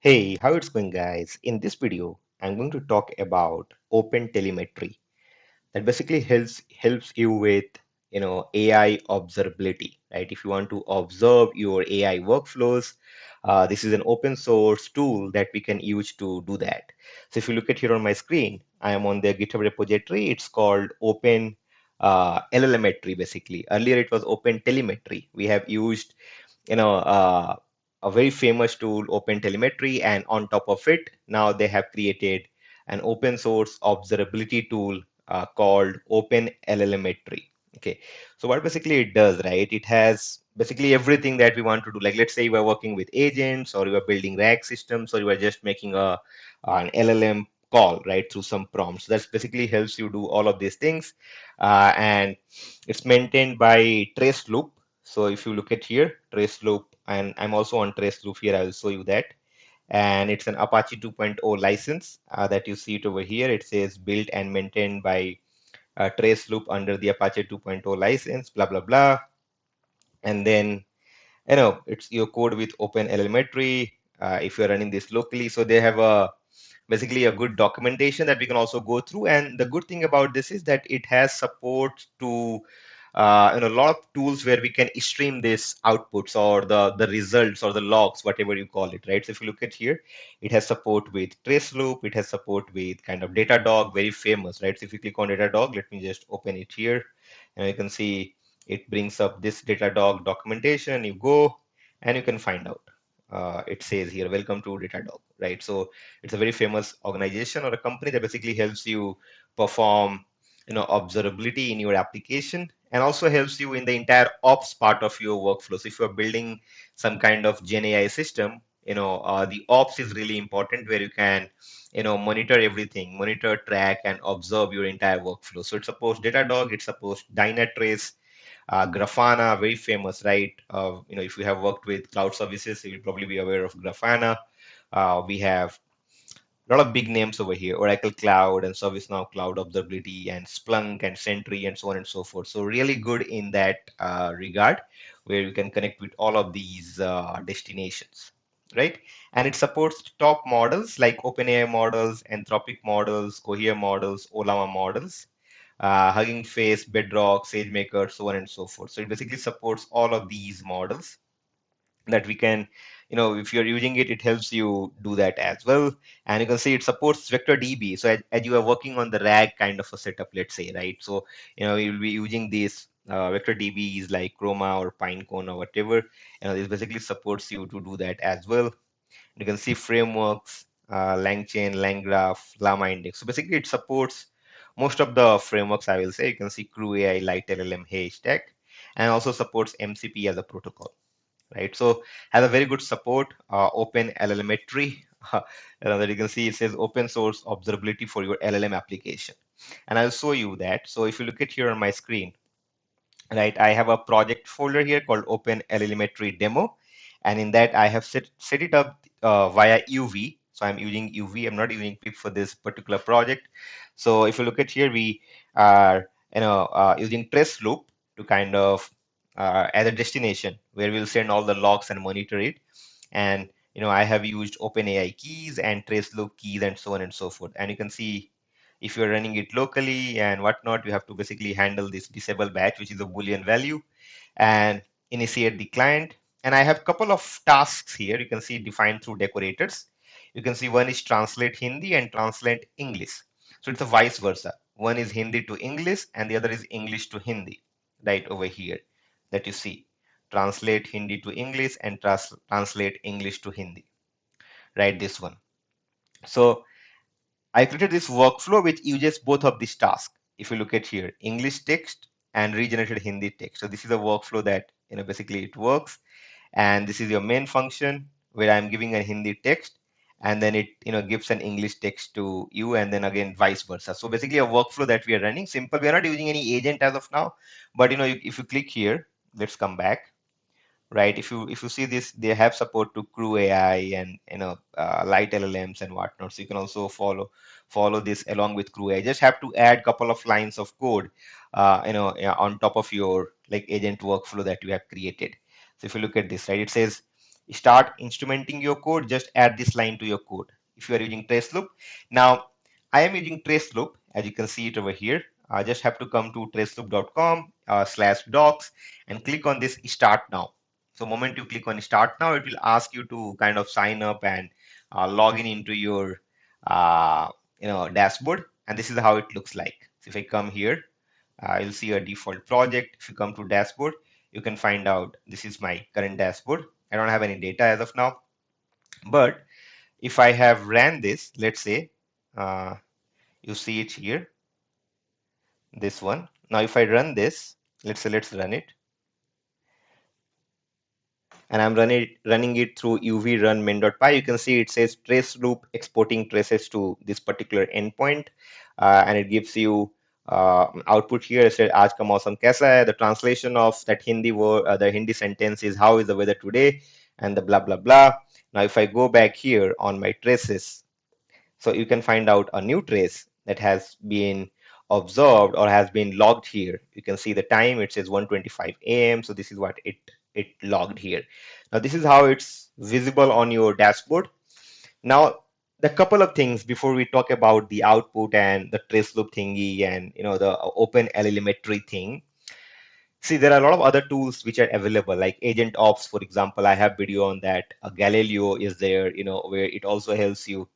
Hey, how it's going, guys? In this video, I'm going to talk about OpenTelemetry that basically helps you with AI observability, right? If you want to observe your AI workflows, this is an open source tool that we can use to do that. So if you look at here on my screen, I am on the GitHub repository. It's called Open LLMetry. Basically, earlier it was OpenTelemetry. We have used you know uh, a very famous tool, OpenTelemetry, and on top of it, now they have created an open source observability tool called OpenLLMetry. Okay, so what basically it does, right? It has basically everything that we want to do. Like, let's say you are working with agents, or you are building RAG systems, or you are just making an LLM call, right, through some prompts. That basically helps you do all of these things, and it's maintained by Trace Loop. So if you look at here, Trace Loop, and I'm also on Trace Loop here, I will show you that. And it's an Apache 2.0 license that you see it over here. It says built and maintained by Trace Loop under the Apache 2.0 license, blah, blah, blah. And then, it's your code with OpenLLmetry if you're running this locally. So they have basically a good documentation that we can also go through. And the good thing about this is that it has support to a lot of tools where we can stream this outputs or the results or the logs, whatever you call it, right? So if you look at here, it has support with Traceloop, it has support with kind of Datadog, very famous, right? So if you click on Datadog, let me just open it here, and you can see it brings up this Datadog documentation. You go and you can find out. It says here, welcome to Datadog, right? So it's a very famous organization or a company that basically helps you perform observability in your application, and also helps you in the entire ops part of your workflow. So if you're building some kind of Gen AI system, the ops is really important, where you can monitor everything, monitor, track, and observe your entire workflow. So it supports Datadog, it supports Dynatrace, Grafana, very famous, right? If you have worked with cloud services, you will probably be aware of Grafana. We have a lot of big names over here: Oracle Cloud and ServiceNow Cloud Observability and Splunk and Sentry and so on and so forth. So really good in that regard, where you can connect with all of these destinations, right? And it supports top models like OpenAI models, Anthropic models, Cohere models, Olama models, Hugging Face, Bedrock, SageMaker, so on and so forth. So it basically supports all of these models that we can, if you're using it, it helps you do that as well. And you can see it supports vector db. So as you are working on the RAG kind of a setup, let's say, right? So you'll be using these vector dbs like Chroma or Pinecone or whatever. This basically supports you to do that as well. You can see frameworks, LangChain, LangGraph, Llama Index. So basically it supports most of the frameworks, I will say. You can see CrewAI, Light LLM, Haystack, and also supports MCP as a protocol, right? So has a very good support. Open LLMetry, that you can see it says open source observability for your LLM application, and I'll show you that. So if you look at here on my screen, right, I have a project folder here called Open LLMetry demo, and in that I have set it up via UV. So I'm using UV. I'm not using pip for this particular project. So if you look at here, we are using trace loop to kind of as a destination where we'll send all the logs and monitor it. And I have used OpenAI keys and trace loop keys and so on and so forth. And you can see if you're running it locally and whatnot, you have to basically handle this disable batch, which is a Boolean value, and initiate the client. And I have a couple of tasks here. You can see defined through decorators. You can see one is translate Hindi and translate English. So it's a vice versa. One is Hindi to English and the other is English to Hindi, right over here that you see. Translate Hindi to English and translate English to Hindi, right? This one. So I created this workflow which uses both of these tasks. If you look at here, English text and regenerated Hindi text. So this is a workflow that basically it works. And this is your main function where I'm giving a Hindi text, and then it gives an English text to you, and then again vice versa. So basically a workflow that we are running simple. We are not using any agent as of now, but if you click here, let's come back. Right, if you see this, they have support to CrewAI and light LLMs and whatnot. So you can also follow this along with CrewAI. Just have to add couple of lines of code on top of your like agent workflow that you have created. So if you look at this, right, it says start instrumenting your code, just add this line to your code. If you are using trace loop, now I am using trace loop, as you can see it over here. I just have to come to traceloop.com /docs and click on this start now. So moment you click on start now, it will ask you to kind of sign up and log in into your uh, dashboard, and this is how it looks like. So if I come here, you'll see a default project. If you come to dashboard, you can find out this is my current dashboard. I don't have any data as of now, but if I have ran this, let's say, uh, you see it here, this one. Now, if I run this, let's say, let's run it, and I'm running it through uv run main.py. You can see it says trace loop exporting traces to this particular endpoint, and it gives you output here. It says aaj ka mausam kaisa hai. The translation of that Hindi word, the Hindi sentence is how is the weather today, and the blah blah blah. Now, if I go back here on my traces, so you can find out a new trace that has been observed or has been logged here. You can see the time, it says 1:25 a.m. So this is what it logged here. Now this is how it's visible on your dashboard. Now the couple of things before we talk about the output and the trace loop thingy and the OpenLLMetry thing. See, there are a lot of other tools which are available, like AIOps, for example. I have video on that. Galileo is there, where it also helps you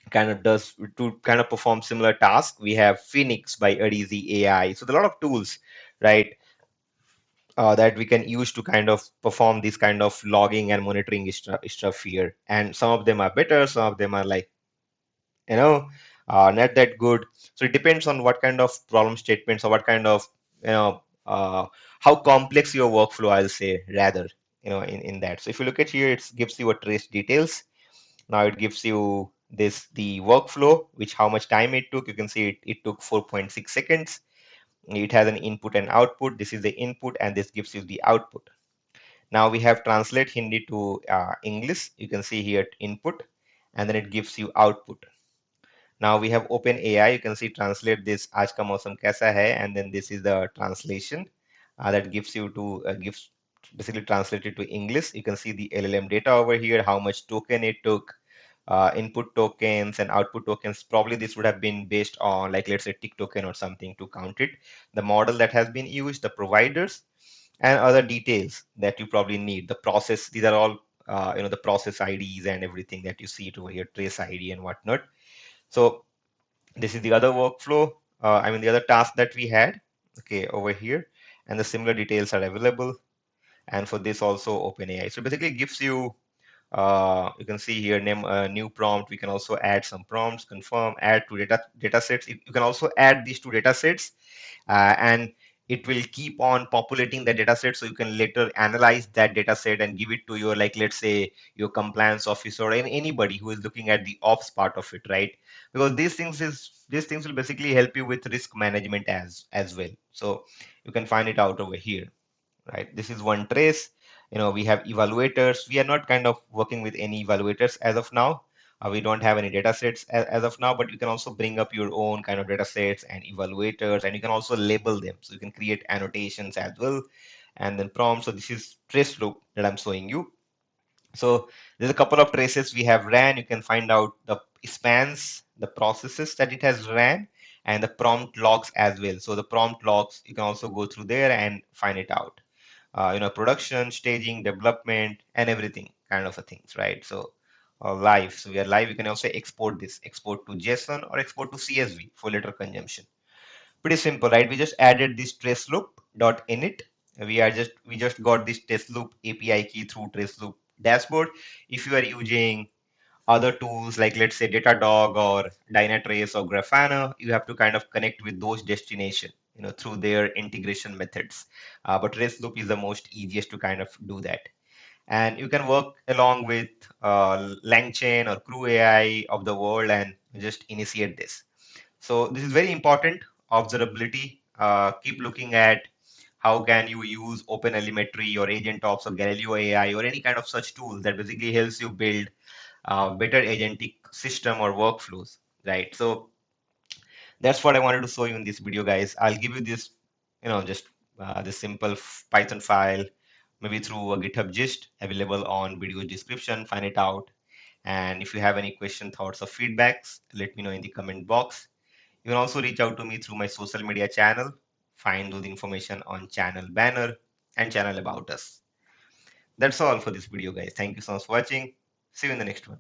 kind of does to kind of perform similar tasks. We have Phoenix by Adizi AI. So there are a lot of tools, right, that we can use to kind of perform this kind of logging and monitoring stuff here. And some of them are better, some of them are like, you know, not that good. So it depends on what kind of problem statements or what kind of, you know, how complex your workflow, I'll say, rather, in that. So if you look at here, it gives you a trace details. Now it gives you the workflow, which how much time it took. You can see it took 4.6 seconds. It has an input and output. This is the input, and this gives you the output. Now we have translate Hindi to English. You can see here input, and then it gives you output. Now we have OpenAI. You can see translate this आज का मौसम कैसा है, and then this is the translation that gives you to gives basically translated to English. You can see the LLM data over here, how much token it took, input tokens and output tokens. Probably this would have been based on, like, let's say tick token or something to count it. The model that has been used, the providers, and other details that you probably need. The process, these are all the process IDs and everything that you see it over here, trace ID and whatnot. So this is the other workflow. The other task that we had, okay, over here, and the similar details are available. And for this also OpenAI. So basically it gives you, you can see here name new prompt. We can also add some prompts, confirm, add to data sets. You can also add these two data sets, and it will keep on populating the data set, so you can later analyze that data set and give it to your, like, let's say your compliance officer or anybody who is looking at the ops part of it, right? Because these things will basically help you with risk management as well. So you can find it out over here, right? This is one trace. We have evaluators. We are not kind of working with any evaluators as of now. We don't have any data sets as of now, but you can also bring up your own kind of data sets and evaluators, and you can also label them. So you can create annotations as well, and then prompts. So this is trace loop that I'm showing you. So there's a couple of traces we have ran. You can find out the spans, the processes that it has ran, and the prompt logs as well. So the prompt logs, you can also go through there and find it out. Production, staging, development, and everything kind of a things, right? So live. So we are live. You can also export this, export to JSON or export to CSV for later consumption. Pretty simple, right? We just added this trace loop dot init. We just got this trace loop API key through trace loop dashboard. If you are using other tools like, let's say, Datadog or Dynatrace or Grafana, you have to kind of connect with those destination, through their integration methods. But trace loop is the most easiest to kind of do that. And you can work along with LangChain or CrewAI of the world and just initiate this. So this is very important, observability. Keep looking at how can you use OpenELMetry or AgentOps or Galileo AI or any kind of such tool that basically helps you build better agentic system or workflows, right? So that's what I wanted to show you in this video, guys. I'll give you this, just this simple Python file maybe through a GitHub gist available on video description. Find it out. And if you have any question, thoughts, or feedbacks, let me know in the comment box. You can also reach out to me through my social media channel. Find those information on channel banner and channel about us. That's all for this video, guys. Thank you so much for watching. See you in the next one.